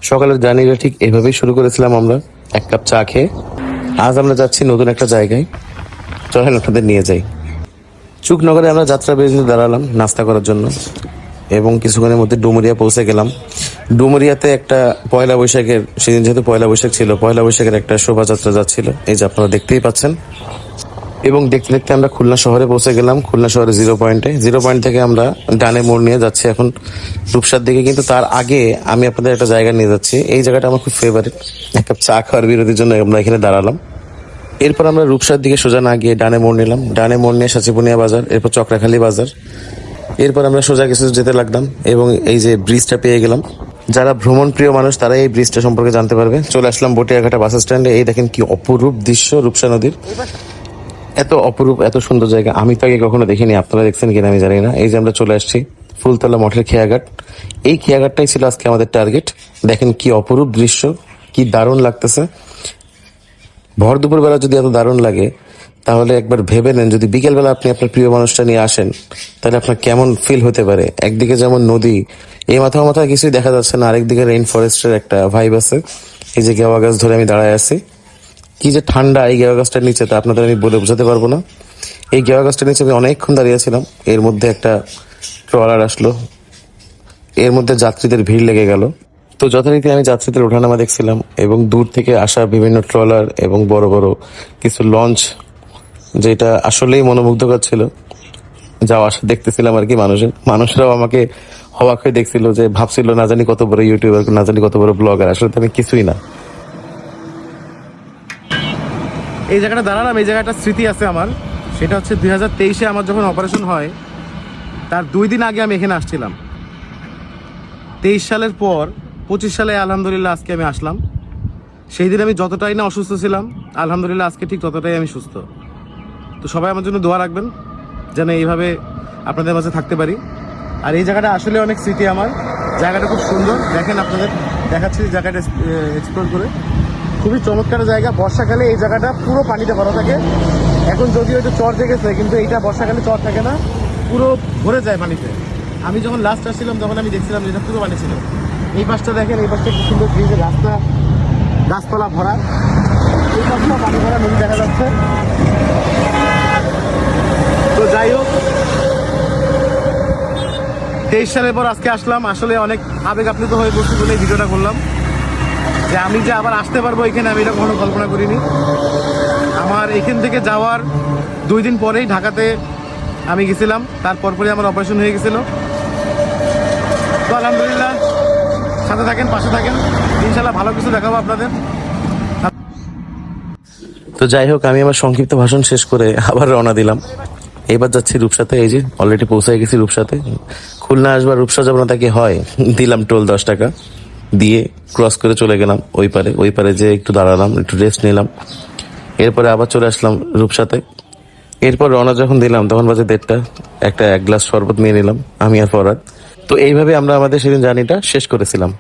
সকালের জার্নিটা ঠিক এভাবেই শুরু করেছিলাম আমরা, এক কাপ চা খেয়ে। আজ আমরা যাচ্ছি নতুন একটা জায়গায়, চলেন আপনাদের নিয়ে যাই। চুকনগরে আমরা যাত্রা বিরতিতে দাঁড়ালাম নাস্তা করার জন্য এবং কিছুক্ষণের মধ্যে ডুমুরিয়া পৌঁছে গেলাম। ডুমুরিয়াতে একটা পয়লা বৈশাখের, সেদিন যেহেতু পয়লা বৈশাখ ছিল, পয়লা বৈশাখের একটা শোভাযাত্রা যাচ্ছিল, এই যে আপনারা দেখতেই পাচ্ছেন। এবং দেখতে দেখতে আমরা খুলনা শহরে পৌঁছে গেলাম। খুলনা শহরে জিরো পয়েন্ট থেকে আমরা ডানে মোড় নিয়ে যাচ্ছি এখন রূপসার দিকে। কিন্তু তার আগে আমি আপনাদের একটা জায়গা নিয়ে যাচ্ছি। এই জায়গাটা আমার খুব ফেভারিট, এক কাপ চা খাওয়ার বিরতির জন্য আমরা এখানে দাঁড়ালাম। এরপর আমরা রূপসার দিকে সোজা না গিয়ে ডানে মোড় নিলাম। ডানে মোড় নিয়ে সাচিপুনিয়া বাজার, এরপর চক্রাখালী বাজার। এরপর আমরা সোজা কিছু যেতে লাগলাম এবং এই যে ব্রিজটা পেয়ে গেলাম। যারা ভ্রমণ প্রিয় মানুষ তারা এই ব্রিজটা সম্পর্কে জানতে পারবে। চলে আসলাম বটিয়াঘাটা বাস স্ট্যান্ডে। এই দেখেন কি অপরূপ দৃশ্য রূপসা নদীর, এত অপরূপ, এত সুন্দর জায়গা আমি তো আগে কখনো দেখিনি। আপনারা দেখছেন কিনা আমি জানি না। এই যে আমরা চলে আসছি ফুলতলা মঠের খেয়াঘাট। এই খেয়াঘাটটাই ছিল আজকে আমাদের টার্গেট। দেখেন কি অপরূপ দৃশ্য, কি দারুণ লাগতেছে। ভর দুপুর বেলা যদি এত দারুণ লাগে, তাহলে একবার ভেবে নেন যদি বিকেলবেলা আপনি আপনার প্রিয় মানুষটা নিয়ে আসেন, তাহলে আপনার কেমন ফিল হতে পারে। একদিকে যেমন নদী, এই মাথা কিছুই দেখা যাচ্ছে না, আরেকদিকে রেইন ফরেস্টের একটা ভাইব আছে। এই যে গেওয়া গাছ ধরে আমি দাঁড়ায় আছি, কি যে ঠান্ডা এই গেওয়া গাছটার নিচে, তা আপনাদের আমি বলে বোঝাতে পারবো না। এই গেওয়া গাছটার নিচে আমি অনেকক্ষণ দাঁড়িয়েছিলাম। এর মধ্যে একটা ট্রলার আসলো, এর মধ্যে যাত্রীদের ভিড় লেগে গেল। তো যথারীতি আমি যাত্রীদের ওঠানামা দেখছিলাম এবং দূর থেকে আসা বিভিন্ন ট্রলার এবং বড় বড় কিছু লঞ্চ, যেটা আসলেই মনোমুগ্ধকর ছিল। যাওয়া আসা দেখতেছিলাম আর কি মানুষরাও আমাকে অবাক হয়ে দেখছিল, যে ভাবছিল না জানি কত বড় ইউটিউবার, না জানি কত বড় ব্লগার। আসলে তো আমি কিছুই না। এই জায়গাটা দাঁড়ালাম, এই জায়গাটা স্মৃতি আছে আমার। সেটা হচ্ছে 2023-এ আমার যখন অপারেশন হয় তার 2 দিন আগে আমি এখানে আসছিলাম। 23 সালের পর 25 সালে আলহামদুলিল্লাহ আজকে আমি আসলাম। সেই দিন আমি যতটাই না অসুস্থ ছিলাম, আলহামদুলিল্লাহ আজকে ঠিক ততটাই আমি সুস্থ। তো সবাই আমার জন্য দোয়া রাখবেন যেন এইভাবে আপনাদের মাঝে থাকতে পারি। আর এই জায়গাটা আসলে অনেক স্মৃতি আমার। জায়গাটা খুব সুন্দর, দেখেন আপনাদের দেখাচ্ছি জায়গাটা এক্সপ্লোর করে। খুবই চমৎকার জায়গা। বর্ষাকালে এই জায়গাটা পুরো পানিতে ভরা থাকে। এখন যদিও একটু চর জেগেছে, কিন্তু এইটা বর্ষাকালে চর থাকে না, পুরো ভরে যায় পানিতে। আমি যখন লাস্ট আসছিলাম তখন আমি দেখছিলাম যেটা পুরো পানি ছিল। এই পাশটা দেখেন, এই পাশটা কি সুন্দর ব্রিজের রাস্তা, গাছপালা ভরা। এই পাশটা পানি ভরা নদী দেখা যাচ্ছে। তো যাই হোক, 23 সালের পর আজকে আসলাম। আসলে অনেক আবেগ আপ্লুত হয়ে বসে বলে ভিডিওটা করলাম, যে আমি যে আবার আসতে পারবো এখানে, আমি এটা কখনো কল্পনা করিনি। আমার এখান থেকে যাওয়ার 2 দিন পরেই ঢাকাতে আমি গেছিলাম, তারপরই আমার অপারেশন হয়ে গেছিল। তো আলহামদুলিল্লাহ, সাথে থাকেন, পাশে থাকেন, ইনশাল্লাহ ভালো কিছু দেখাবো আপনাদের। তো যাই হোক, আমি আমার সংক্ষিপ্ত ভাষণ শেষ করে আবার রওনা দিলাম। এবার যাচ্ছি রূপসাতে। এই যে অলরেডি পৌঁছে গেছি রূপসাতে। খুলনা আসবার রূপসা যাব না তাকে হয়, দিলাম টোল 10 টাকা দিয়ে ক্রস করে চলে গেলাম ওই পারে যে একটু দাঁড়ালাম, একটু রেস্ট নিলাম। এরপরে আবার চলে আসলাম রূপসাতে। এরপর রওনা যখন দিলাম তখন বাজে 1:30। এক গ্লাস শরবত নিয়ে নিলাম আমি আর ফরহাদ। তো এইভাবে আমরা আমাদের সেদিন জার্নিটা শেষ করেছিলাম।